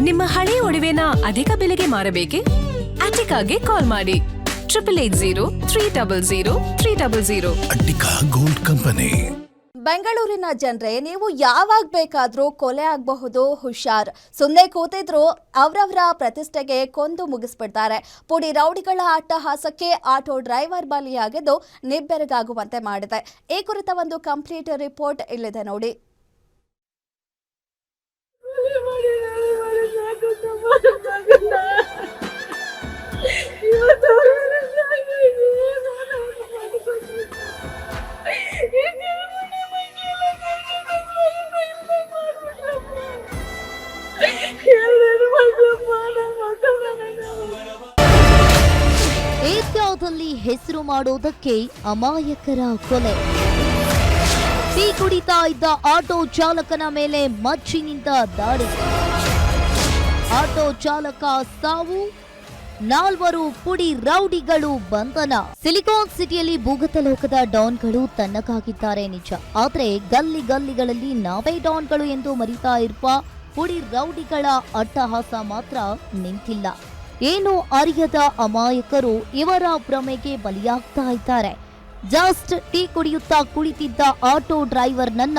ನಿಮ್ಮ ಹಳೆ ಒಡವೆನ ಅಧಿಕ ಬೆಲೆಗೆ ಮಾರಬೇಕೆ? ಅಟಿಕಾಗೆ ಕಾಲ್ ಮಾಡಿ 8803000300. Attica gold company. ಬೆಂಗಳೂರಿನ ಜನರೇ, ನೀವು ಯಾವಾಗ ಬೇಕಾದ್ರೂ ಕೊಲೆ ಆಗಬಹುದು, ಹುಷಾರ್. ಸುಮ್ಮನೆ ಕೂತಿದ್ರು ಅವರವರ ಪ್ರತಿಷ್ಠೆಗೆ ಕೊಂದು ಮುಗಿಸ್ಬಿಡ್ತಾರೆ. ಪುಡಿ ರೌಡಿಗಳ ಅಟ್ಟಹಾಸಕ್ಕೆ ಆಟೋ ಡ್ರೈವರ್ ಬಲಿಯಾಗಿದ್ದು ನಿಬ್ಬೆರಗಾಗುವಂತೆ ಮಾಡಿದೆ. ಈ ಕುರಿತ ಒಂದು ಕಂಪ್ಲೀಟ್ ರಿಪೋರ್ಟ್ ಇಲ್ಲಿದೆ ನೋಡಿ. ಏಷ್ಯಾದಲ್ಲಿ ಹೆಸರು ಮಾಡೋದಕ್ಕೆ ಅಮಾಯಕರ ಕೊಲೆ. ಟೀ ಕುಡಿತಾ ಇದ್ದ ಆಟೋ ಚಾಲಕನ ಮೇಲೆ ಮಚ್ಚಿನಿಂದ ದಾಳಿ. ಆಟೋ ಚಾಲಕ ಸಾವು, 4 ಪುಡಿ ರೌಡಿಗಳು ಬಂಧನ. ಸಿಲಿಕಾನ್ ಸಿಟಿಯಲ್ಲಿ ಭೂಗತ ಲೋಕದ ಡಾನ್ಗಳು ತನ್ನಗಾಗಿದ್ದಾರೆ ನಿಜ. ಆದ್ರೆ ಗಲ್ಲಿ ಗಲ್ಲಿಗಳಲ್ಲಿ ನಾವೇ ಡಾನ್ಗಳು ಎಂದು ಮರಿತಾ ಇರುವ ಪುಡಿ ರೌಡಿಗಳ ಅಟ್ಟಹಾಸ ಮಾತ್ರ ನಿಂತಿಲ್ಲ. ಏನು ಅರಿಯದ ಅಮಾಯಕರು ಇವರ ಭ್ರಮೆಗೆ ಬಲಿಯಾಗ್ತಾ ಇದ್ದಾರೆ. ಜಸ್ಟ್ ಟೀ ಕುಡಿಯುತ್ತಾ ಕುಳಿತಿದ್ದ ಆಟೋ ಡ್ರೈವರ್ನನ್ನ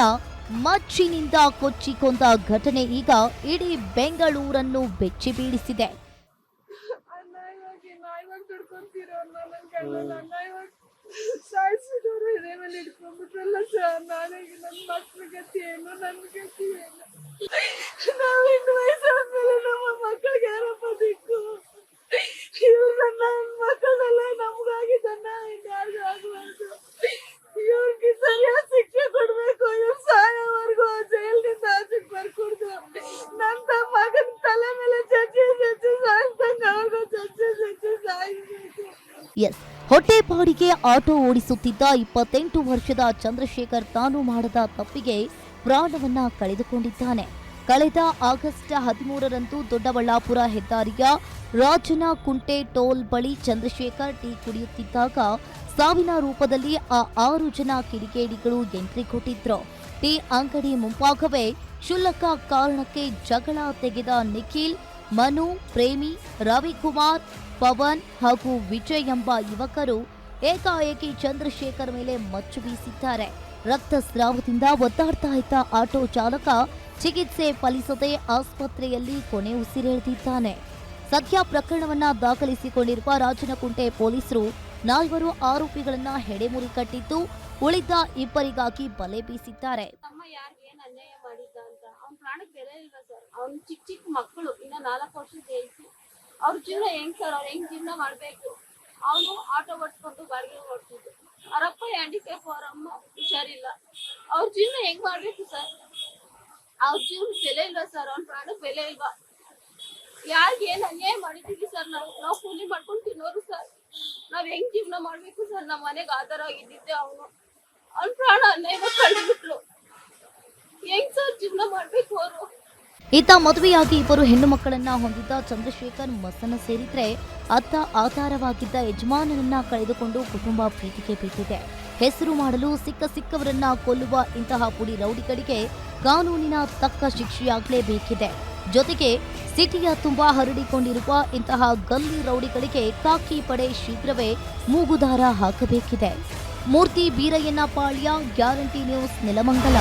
ಮಚ್ಚಿನಿಂದ ಕೊಚ್ಚಿ ಕೊಂದ ಘಟನೆ ಈಗ ಇಡೀ ಬೆಂಗಳೂರನ್ನು ಬೆಚ್ಚಿ ಬೀಳಿಸಿದೆ. ಎಸ್, ಹೊಟ್ಟೆಪಾಡಿಗೆ ಆಟೋ ಓಡಿಸುತ್ತಿದ್ದ 28 ವರ್ಷದ ಚಂದ್ರಶೇಖರ್ ತಾನು ಮಾಡದ ತಪ್ಪಿಗೆ ಪ್ರಾಣವನ್ನ ಕಳೆದುಕೊಂಡಿದ್ದಾನೆ. ಕಳೆದ ಆಗಸ್ಟ್ 13ರಂದು ದೊಡ್ಡಬಳ್ಳಾಪುರ ಹೆದ್ದಾರಿಯ ರಾಜನಕುಂಟೆ ಟೋಲ್ ಬಳಿ ಚಂದ್ರಶೇಖರ್ ಟೀ ಕುಡಿಯುತ್ತಿದ್ದಾಗ ಸಾವಿನ ರೂಪದಲ್ಲಿ ಆ 6 ಜನ ಕಿಡಿಗೇಡಿಗಳು ಎಂಟ್ರಿ ಕೊಟ್ಟಿದ್ರು. ಟೀ ಅಂಗಡಿ ಮುಂಭಾಗವೇ ಕ್ಷುಲ್ಲಕ ಕಾರಣಕ್ಕೆ ಜಗಳ ತೆಗೆದ ನಿಖಿಲ್, ಮನು, ಪ್ರೇಮಿ, ರವಿಕುಮಾರ್, ಪವನ್ ಹಾಗೂ ವಿಜಯ್ ಎಂಬ ಯುವಕರು ಏಕಾಏಕಿ ಚಂದ್ರಶೇಖರ್ ಮೇಲೆ ಮಚ್ಚು ಬೀಸಿದ್ದಾರೆ. ರಕ್ತಸ್ರಾವದಿಂದ ಒದ್ದಾಡ್ತಾ ಇದ್ದ ಆಟೋ ಚಾಲಕ ಚಿಕಿತ್ಸೆ ಫಲಿಸದೆ ಆಸ್ಪತ್ರೆಯಲ್ಲಿ ಕೊನೆ ಉಸಿರೆಳೆದಿದ್ದಾನೆ. ಸದ್ಯ ಪ್ರಕರಣವನ್ನ ದಾಖಲಿಸಿಕೊಂಡಿರುವ ರಾಜನಕುಂಟೆ ಪೊಲೀಸರು 4 ಆರೋಪಿಗಳನ್ನ ಹೆಡೆಮುರಿ ಕಟ್ಟಿದ್ದು ಉಳಿದ 2 ಬಲೆ ಬೀಸಿದ್ದಾರೆ. ಚಿಕ್ಕ ಮಕ್ಕಳು, ಇನ್ನ 4 ವರ್ಷದ ಏಜ್. ಅವ್ರ ಜೀವನ ಹೆಂಗ್ ಸರ್? ಅವ್ರು ಹೆಂಗ್ ಜೀವನ ಮಾಡ್ಬೇಕು? ಅವನು ಆಟೋ ಓಡಿಸ್ಕೊಂಡು ಬಾಡಿಗೆ ಓಡಿಸಿದ್ರು. ಅವರಪ್ಪ ಹ್ಯಾಂಡಿಕ್ಯಾಪ್, ಅವರಮ್ಮ ಹುಷಾರಿಲ್ಲ. ಅವ್ರ ಜೀವನ ಹೆಂಗ್ ಮಾಡ್ಬೇಕು ಸರ್? ಅವ್ರ ಜೀವನ ಬೆಲೆ ಇಲ್ವಾ ಸರ್? ಅವ್ನ ಪ್ರಾಣಕ್ಕೆ ಬೆಲೆ ಇಲ್ವಾ? ಯಾರಿಗೆ ಏನ್ ಅನ್ಯಾಯ ಮಾಡಿದೀವಿ ಸರ್? ನಾವು ಕೂಲಿ ಮಾಡ್ಕೊಂಡು ತಿನ್ನೋರು ಸರ್. ನಾವ್ ಹೆಂಗ್ ಜೀವನ ಮಾಡ್ಬೇಕು ಸರ್? ನಮ್ಮ ಮನೆಗೆ ಆಧಾರ ಆಗಿದ್ದಿದ್ದೆ ಅವನು. ಅವ್ನ ಪ್ರಾಣ ಅನ್ಯಾಯ ಕಳೆದ್ಬಿಟ್ರು. ಹೆಂಗ್ ಸರ್ ಜೀವನ ಮಾಡ್ಬೇಕು ಅವರು? ಈತ ಮದುವೆಯಾಗಿ 2 ಹೆಣ್ಣು ಮಕ್ಕಳನ್ನ ಹೊಂದಿದ್ದ ಚಂದ್ರಶೇಖರ್ ಮಸನ ಸೇರಿದ್ರೆ ಅತ್ತ ಆಧಾರವಾಗಿದ್ದ ಯಜಮಾನನನ್ನ ಕಳೆದುಕೊಂಡು ಕುಟುಂಬ ಪ್ರೀತಿಗೆ ಬಿದ್ದಿದೆ. ಹೆಸರು ಮಾಡಲು ಸಿಕ್ಕವರನ್ನ ಕೊಲ್ಲುವ ಇಂತಹ ಪುಡಿ ರೌಡಿಗಳಿಗೆ ಕಾನೂನಿನ ತಕ್ಕ ಶಿಕ್ಷೆಯಾಗಲೇಬೇಕಿದೆ. ಜೊತೆಗೆ ಸಿಟಿಯ ತುಂಬಾ ಹರಡಿಕೊಂಡಿರುವ ಇಂತಹ ಗಲ್ಲಿ ರೌಡಿಗಳಿಗೆ ಖಾಕಿ ಪಡೆ ಶೀಘ್ರವೇ ಮೂಗುದಾರ ಹಾಕಬೇಕಿದೆ. ಮೂರ್ತಿ ಬೀರಯ್ಯನ ಪಾಳ್ಯ, ಗ್ಯಾರಂಟಿ ನ್ಯೂಸ್, ನೆಲಮಂಗಲ.